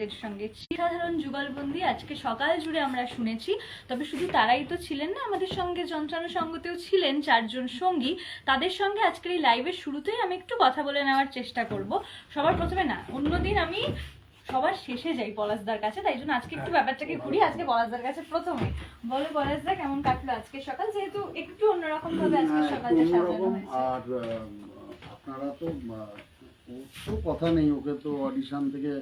এর সঙ্গে সাধারণ যুগলবন্দি আজকে সকাল জুড়ে আমরা শুনেছি। তবে শুধু তারাই তো ছিলেন না, আমাদের সঙ্গে যন্ত্রণা সঙ্গতেও ছিলেন চারজন সঙ্গী। তাদের সঙ্গে আজকের এই লাইভের শুরুতেই আমি একটু কথা বলে নেওয়ার চেষ্টা করব। সবার প্রথমে না, অন্যদিন আমি সবার শেষে যাই পলাশদার কাছে, তাই জন্য আজকে একটু ব্যাপারটাকে ঘুরি। আজকে পলাশদার কাছে প্রথমে বলো, পলাশদা কেমন কাটলো আজকে সকাল, যেহেতু একটু অন্যরকম ভাবে আজকে সকালটা সাজানো হয়েছে। আর আপনারা তো কথা নেই, ওকে তো অডিশন থেকে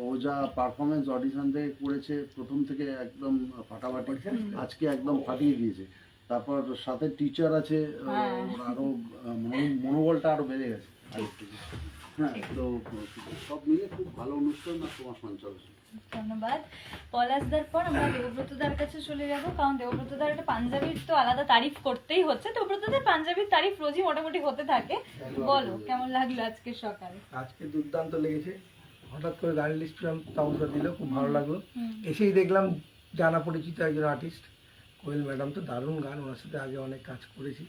ও যা পারফরমেন্স অডিশন থেকে করেছে প্রথম থেকে একদম ফাটাফাটি, আজকে একদম ফাটিয়ে দিয়েছে। তারপর সাথে টিচার আছে, আরো মনোবলটা আরো বেড়ে গেছে আরেকটু। হ্যাঁ, তো সব মিলে খুব ভালো অনুষ্ঠান আর তোমার সঞ্চালন। ধন্যবাদ। পলাশদার পর আমরা দেবব্রতদার কাছে চলে যাব, কারণ দেবব্রতদার একটা পাঞ্জাবির তো আলাদা তারিফ করতেই হচ্ছে। দেবব্রতদার পাঞ্জাবির তারিফ রোজই মোটামুটি হতে থাকে। বলো কেমন লাগলো আজকে সকালে? আজকে দুর্দান্ত লেগেছে। হঠাৎ করে গাড়ি লিস্ট তামসা দিল, খুব ভালো লাগলো। এসেই দেখলাম জানা পরিচিত একজন আর্টিস্ট কোয়েল ম্যাডাম, তো দারুণ গান, ওনার সাথে আগে অনেক কাজ করেছি।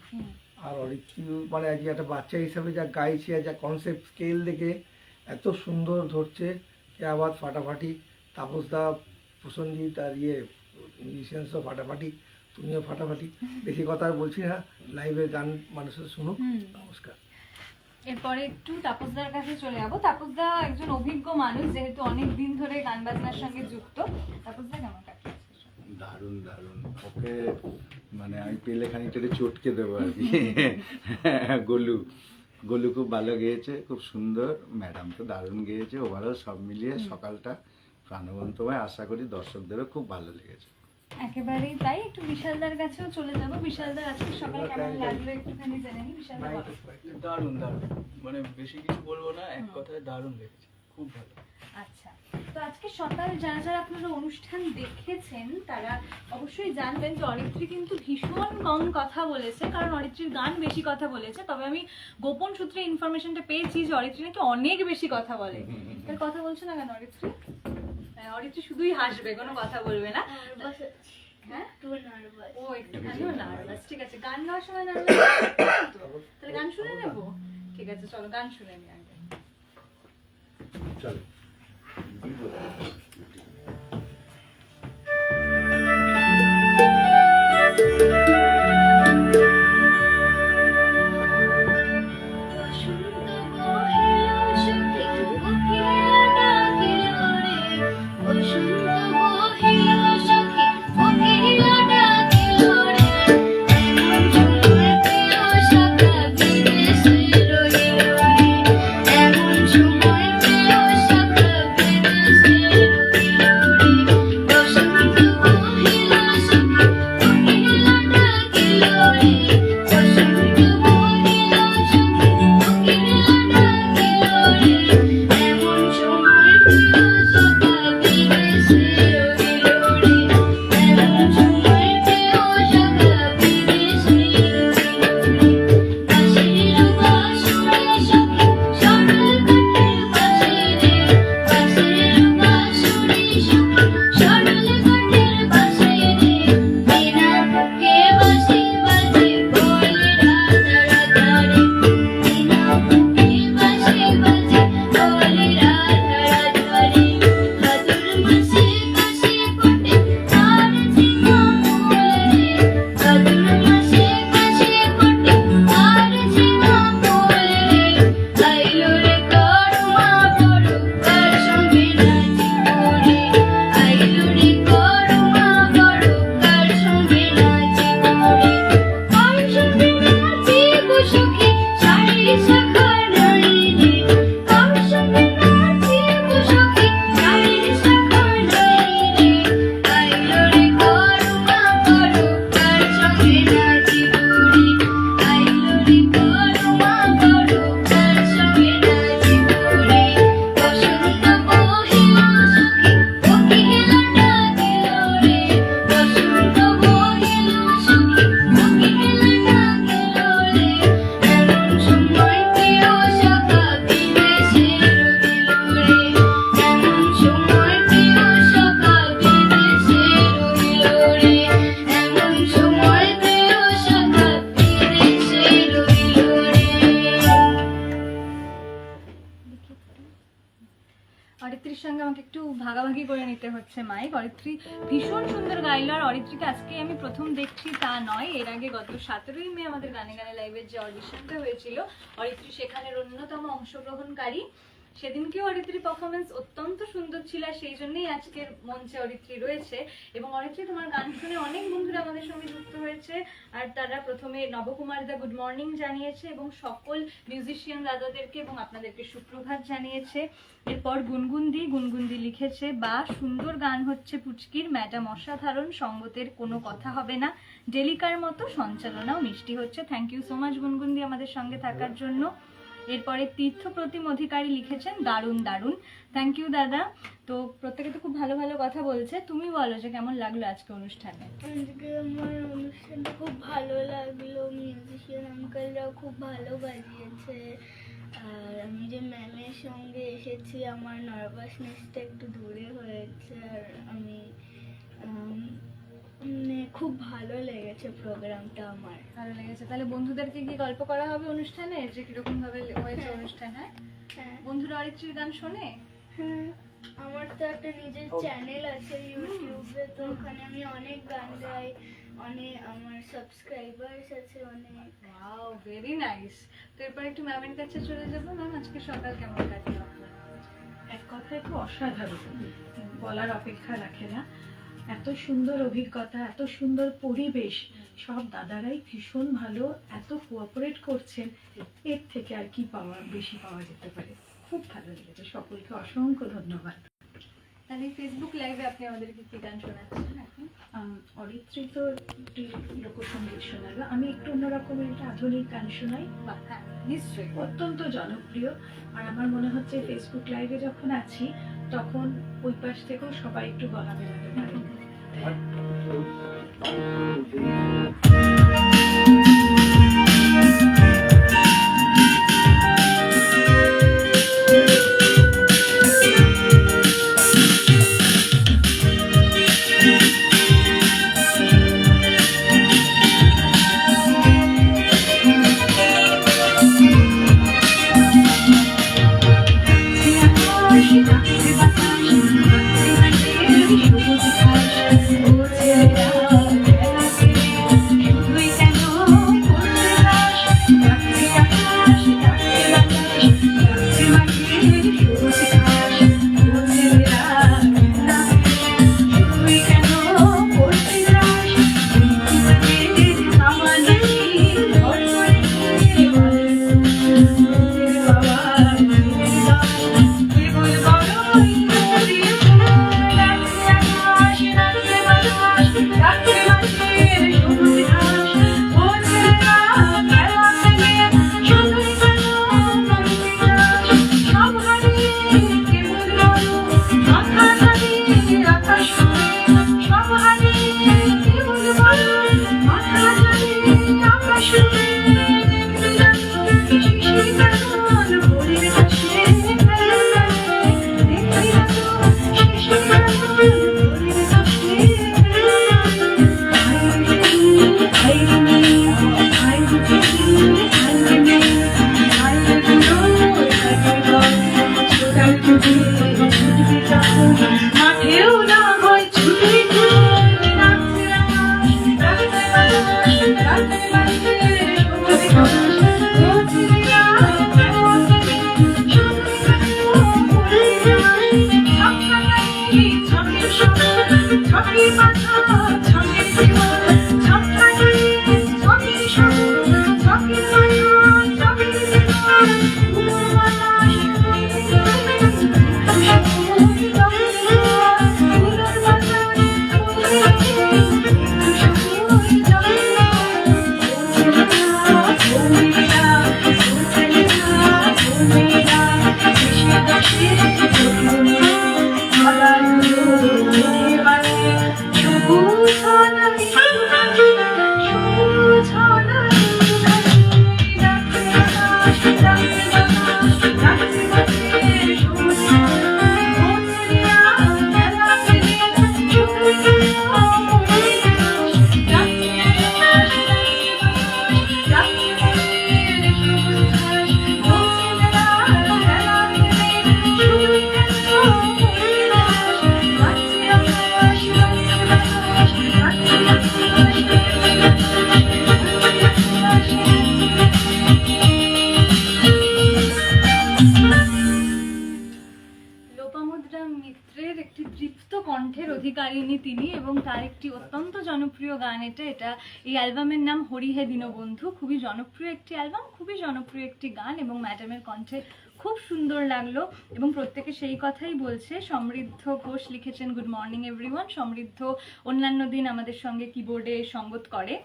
আর অরিত্রী মানে আজকে একটা বাচ্চা হিসাবে যা গাইছে, যা কনসেপ্ট স্কেল দেখে এত সুন্দর ধরছে, কে আবার ফাটাফাটি। তাপসদা, প্রসঞ্জিৎ আর মিউজিশিয়ানসও ফাটাফাটি, তুমিও ফাটাফাটি। বেশি কথা আর বলছি না, লাইভে গান মানুষের শুনুক। নমস্কার। এরপরে একটু তাপসদার কাছে চলে যাবো। তাপসদা একজন অভিজ্ঞ মানুষ, যেহেতু অনেক দিন ধরে গান বাজনার সঙ্গে যুক্ত। তাপসদা কেমন কাটলো? দারুণ দারুণ, ওকে মানে আমি পেলে খানিকটা চটকে দেবো আর কি। গলু খুব ভালো গেয়েছে, খুব সুন্দর। ম্যাডাম তো দারুণ গেয়েছে। ওভারঅল সব মিলিয়ে সকালটা প্রাণবন্তময়। আশা করি দর্শকদেরও খুব ভালো লেগেছে। একেবারেই তাই। একটু বিশালদার কাছেও চলে যাবো। বিশালদার আজকে সকাল কেমন লাগলো একটুখানি জেনে নি। বিশালদা বলো। দারুণ দারুণ, মানে বেশি কিছু বলবো না, এক কথায় দারুণ লেগেছে, খুব ভালো। আচ্ছা, তো আজকে সকাল যারা যারা আপনারা অনুষ্ঠান দেখেছেন তারা অবশ্যই জানবেন যে অরিত্রী কিন্তু ভীষণ কম কথা বলেছে, কারণ অরিত্রীর গান বেশি কথা বলেছে। তবে আমি গোপন সূত্রে ইনফরমেশনটা পেয়েছি যে অরিত্রী নাকি অনেক বেশি কথা বলে। তার কথা বলছো না কেন অরিত্রী? অরিত্রী শুধুই হাসবে, কোনো কথা বলবে না। হ্যাঁ, ও একটুখানিও নার্ভাস। ঠিক আছে, গান গাওয়ার সময় নার্ভাস তো? তাহলে গান শুনে নেবো। ঠিক আছে, চলো গান শুনে নি আগে। চলো। Bye. একটু ভাগাভাগি করে নিতে হচ্ছে মাইক। অরিত্রী ভীষণ সুন্দর গাইলো, আর অরিত্রীকে আজকে আমি প্রথম দেখছি তা নয়, এর আগে গত 17ই মে আমাদের গানে গানে লাইভের যে অডিশনটা হয়েছিল অরিত্রী সেখানের অন্যতম অংশগ্রহণকারী। সেদিনকেও অরিত্রীর পারফরমেন্স অত্যন্ত সুন্দর ছিল, আর সেই জন্যই আজকের মঞ্চে অরিত্রী রয়েছে। এবং অরিত্রী, তোমার গান শুনে অনেক বন্ধুরা আমাদের সঙ্গে যুক্ত হয়েছে, আর তারা প্রথমে নবকুমার দা গুড মর্নিং জানিয়েছে এবং সকল মিউজিশিয়ান দাদাদেরকে এবং আপনাদেরকে সুপ্রভাত জানিয়েছে। এরপর গুনগুনদি লিখেছে, বা সুন্দর গান হচ্ছে পুচকির, ম্যাডাম অসাধারণ, সঙ্গতের কোনো কথা হবে না, ডেলিকার মতো সঞ্চালনাও মিষ্টি হচ্ছে। থ্যাংক ইউ সো মাচ গুনগুনদি আমাদের সঙ্গে থাকার জন্য। এরপরে তীর্থ প্রতিম অধিকারী লিখেছেন, দারুণ দারুণ, থ্যাংক ইউ দাদা। তো প্রত্যেকে তো খুব ভালো ভালো কথা বলছে, তুমি বলো যে কেমন লাগলো আজকে অনুষ্ঠানে? আজকে আমার অনুষ্ঠানটা খুব ভালো লাগলো, মিউজিশিয়ান আঙ্কেলরাও খুব ভালো বাজিয়েছে, আর আমি যে ম্যামের সঙ্গে এসেছি আমার নার্ভাসনেসটা একটু দূরে হয়েছে, আর আমি মানে খুব ভালো লেগেছে প্রোগ্রামটা আমার। ভালো লেগেছে। তাহলে বন্ধুদেরকে কি গল্প করা হবে অনুষ্ঠানে যে কিরকম ভাবে হয়েছে অনুষ্ঠান? হ্যাঁ, হ্যাঁ বন্ধুরা অরিত্রীর গান শোনে? হ্যাঁ, আমার তো একটা নিজের চ্যানেল আছে ইউটিউবে, তো ওখানে আমি অনেক গান গাই, অনেক আমার সাবস্ক্রাইবার্স আছে অনেক। Wow, very nice. তো এরপর একটু ম্যামের কাছে চলে যাবো। ম্যাম, আজকে সকাল কেমন কাটলো আপনার? এক কথায় তো অসাধারণ, বলার অপেক্ষা রাখে না। এত সুন্দর অভিজ্ঞতা, এত সুন্দর পরিবেশ, সব দাদারাই ভীষণ ভালো, এত কোঅপারেট করছেন, এর থেকে আর কি বেশি পাওয়া যেতে পারে। খুব ভালো লেগেছে, সকলকে অসংখ্য ধন্যবাদ। তাহলে ফেসবুক লাইভে আপনি আমাদেরকে কি গান শোনাচ্ছেন এখন? অরিত্রী তো একটি লোকসঙ্গীত শোনালো, আমি একটু অন্যরকমের একটা আধুনিক গান শোনাই, হ্যাঁ, নিশ্চয়ই। অত্যন্ত জনপ্রিয়। আর আমার মনে হচ্ছে ফেসবুক লাইভে যখন আছি তখন ওই পাশ থেকেও সবাই একটু গলা বেরাতে পারে। Thank you. সুচিত্রা মিত্রের একটি তৃপ্ত কণ্ঠের অধিকারিণী তিনি, এবং তার একটি অত্যন্ত জনপ্রিয় গান এটা এই অ্যালবামের নাম হরি হে দীনবন্ধু। খুবই জনপ্রিয় একটি অ্যালবাম, খুবই জনপ্রিয় একটি গান, এবং ম্যাডামের কণ্ঠে খুব সুন্দর লাগলো। এবং প্রত্যেকে সেই কথাই বলছে। সমৃদ্ধ ঘোষ লিখেছেন গুড মর্নিং এভরিওয়ান। সমৃদ্ধ অন্যান্য দিন আমাদের সঙ্গে কিবোর্ডে সঙ্গত করে।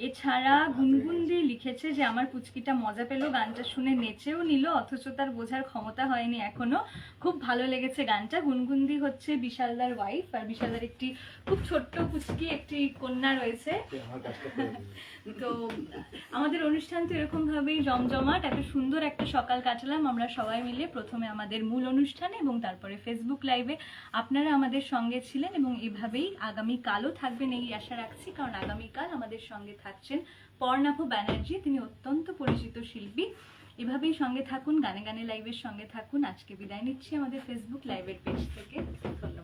এছাড়া গুনগুনদি লিখেছে যে আমার পুচকিটা মজা পেল, গানটা শুনে নেচেও নিল, অথচ তার বোঝার ক্ষমতা হয়নি এখনো। খুব ভালো লেগেছে গানটা। গুনগুনদি হচ্ছে বিশালদার ওয়াইফ, আর বিশালদার একটি খুব ছোট্ট পুচকি একটি কন্যা রয়েছে। তো আমাদের অনুষ্ঠান তো এরকম ভাবেই জমজমাট, এত সুন্দর একটা সকাল কাটালাম আমরা সবাই মিলে। প্রথমে আমাদের মূল অনুষ্ঠানে এবং তারপরে ফেসবুক লাইভে আপনারা আমাদের সঙ্গে ছিলেন, এবং এভাবেই আগামীকালও থাকবেন এই আশা রাখছি, কারণ আগামীকাল আমাদের সঙ্গে থাকছেন পর্ণাভ ব্যানার্জি, তিনি অত্যন্ত পরিচিত শিল্পী। এভাবেই সঙ্গে থাকুন, গানে গানে লাইভের সঙ্গে থাকুন। আজকে বিদায় নিচ্ছি আমাদের ফেসবুক লাইভের পেজ থেকে। ধন্যবাদ।